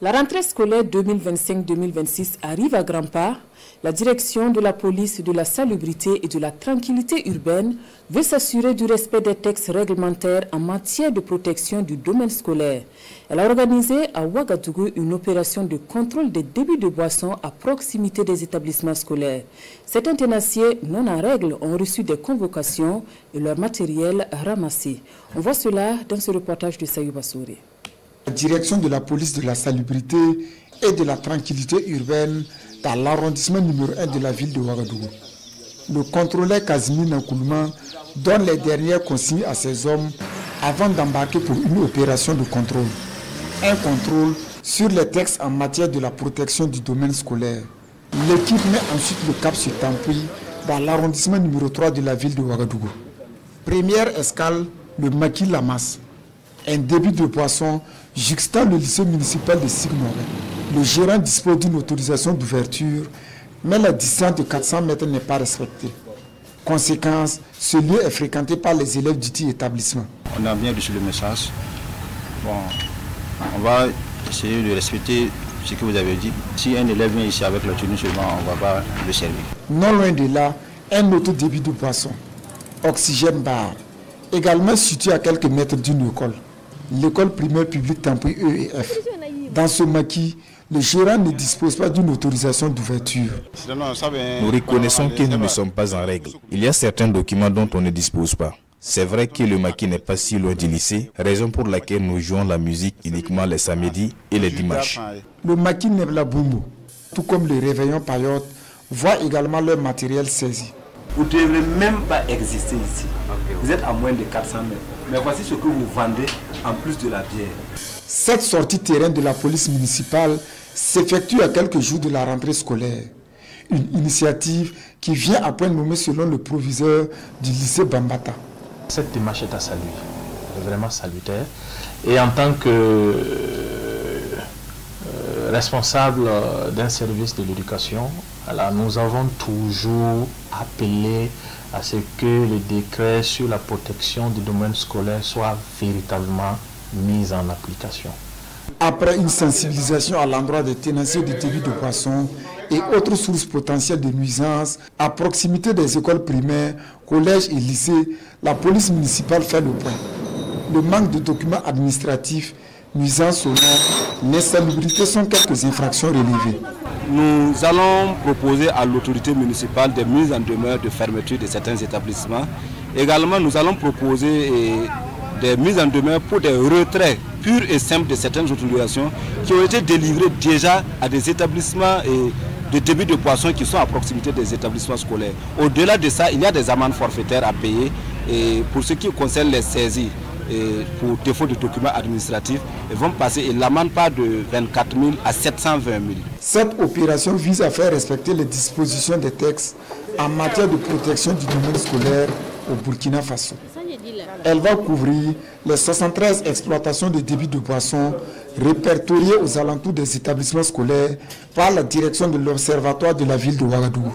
La rentrée scolaire 2025-2026 arrive à grands pas. La direction de la police de la salubrité et de la tranquillité urbaine veut s'assurer du respect des textes réglementaires en matière de protection du domaine scolaire. Elle a organisé à Ouagadougou une opération de contrôle des débits de boissons à proximité des établissements scolaires. Certains tenanciers non en règle ont reçu des convocations et leur matériel ramassé. On voit cela dans ce reportage de Sayou Bassouri. La direction de la police de la salubrité et de la tranquillité urbaine dans l'arrondissement numéro 1 de la ville de Ouagadougou. Le contrôleur Casimir Nankoulouma donne les dernières consignes à ses hommes avant d'embarquer pour une opération de contrôle. Un contrôle sur les textes en matière de la protection du domaine scolaire. L'équipe met ensuite le cap sur Tampouy dans l'arrondissement numéro 3 de la ville de Ouagadougou. Première escale, le Maquis Lamas. Un débit de boisson juxtant le lycée municipal de Signoret. Le gérant dispose d'une autorisation d'ouverture, mais la distance de 400 mètres n'est pas respectée. Conséquence, ce lieu est fréquenté par les élèves du dit établissement. On a bien reçu le message. Bon, on va essayer de respecter ce que vous avez dit. Si un élève vient ici avec la tenue seulement, on ne va pas le servir. Non loin de là, un autre débit de boisson, Oxygène Bar, également situé à quelques mètres d'une école. L'école primaire publique Tampouy EEF. Dans ce maquis, le gérant ne dispose pas d'une autorisation d'ouverture. Nous reconnaissons que nous ne sommes pas en règle. Il y a certains documents dont on ne dispose pas. C'est vrai que le maquis n'est pas si loin du lycée, raison pour laquelle nous jouons la musique uniquement les samedis et les dimanches. Le maquis Nebla Bumbo, tout comme le réveillon Payotte, voit également leur matériel saisi. Vous ne devrez même pas exister ici. Vous êtes à moins de 400 mètres. Mais voici ce que vous vendez en plus de la bière. Cette sortie terrain de la police municipale s'effectue à quelques jours de la rentrée scolaire. Une initiative qui vient à point nommé selon le proviseur du lycée Bambata. Cette démarche est à saluer, vraiment salutaire. Et en tant que responsable d'un service de l'éducation, nous avons toujours appelé à ce que le décret sur la protection du domaine scolaire soit véritablement mis en application. Après une sensibilisation à l'endroit des tenanciers de débit de boissons et autres sources potentielles de nuisances, à proximité des écoles primaires, collèges et lycées, la police municipale fait le point. Le manque de documents administratifs, nuisances sonores, l'insalubrité sont quelques infractions relevées. Nous allons proposer à l'autorité municipale des mises en demeure de fermeture de certains établissements. Également, nous allons proposer des mises en demeure pour des retraits purs et simples de certaines autorisations qui ont été délivrées déjà à des établissements de débit de boissons qui sont à proximité des établissements scolaires. Au-delà de ça, il y a des amendes forfaitaires à payer et pour ce qui concerne les saisies pour défaut de documents administratifs, ils vont passer et l'amende part de 24 000 à 720 000. Cette opération vise à faire respecter les dispositions des textes en matière de protection du domaine scolaire au Burkina Faso. Elle va couvrir les 73 exploitations de débit de boissons répertoriées aux alentours des établissements scolaires par la direction de l'Observatoire de la ville de Ouagadougou.